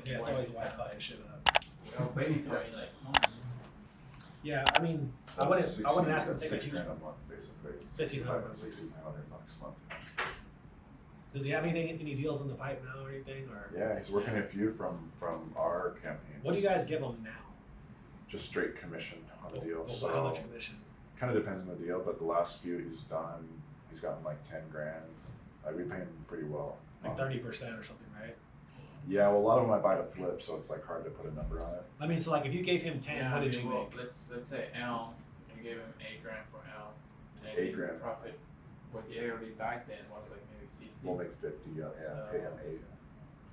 Yeah, it's always Wi-Fi and shit up. Well, baby probably like, Yeah, I mean, I wouldn't ask him to take a $6,000 huge. a month, basically. 1,500. $1,600 a month. Does he have any deals in the pipe now or anything? Or Yeah, he's working a few from our campaigns. what do you guys give him now? Just straight commission on the deal. Well, So how much commission? kind of depends on the deal, but the last few he's done, he's gotten like 10 grand. Like we pay him pretty well. Like 30% or something, right? Yeah, well, a lot of them I buy to flip, so it's like hard to put a number on it. I mean, so like if you gave him 10, what did you make? Let's say L, you gave him $8,000 for L. And I $8 think grand. profit for the area back then was like maybe 50. We'll make 50. Yeah, So, pay him 8.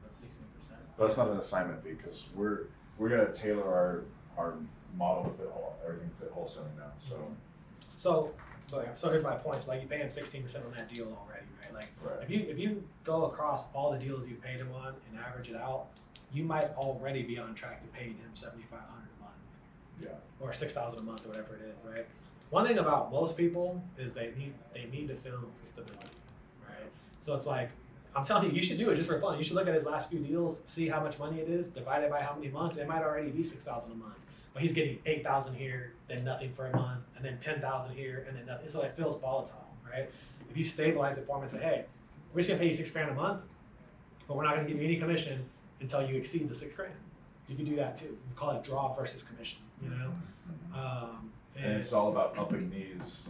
That's 16%. But it's not an assignment fee because we're gonna tailor our model to fit everything fit wholesaling now. So here's my point. So like you pay him 16% on that deal already, right? Like Right. if you go across all the deals you've paid him on and average it out, you might already be on track to paying him $7,500 a month. Yeah. Or $6,000 a month or whatever it is, right? One thing about most people is they need to feel stability, right? So it's like I'm telling you, you should do it just for fun. You should look at his last few deals, see how much money it is, divide it by how many months. It might already be $6,000 a month, but he's getting $8,000 here, then nothing for a month, and then $10,000 here, and then nothing. So it feels volatile, right? If you stabilize it for him and say, hey, we're just gonna pay you $6,000 a month, but we're not gonna give you any commission until you exceed the $6,000. You can do that too. It's called a draw versus commission, you know. And it's all about upping these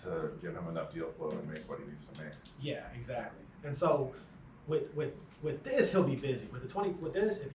to give him enough deal flow and make what he needs to make. Yeah, exactly. And so with this, he'll be busy. With this, if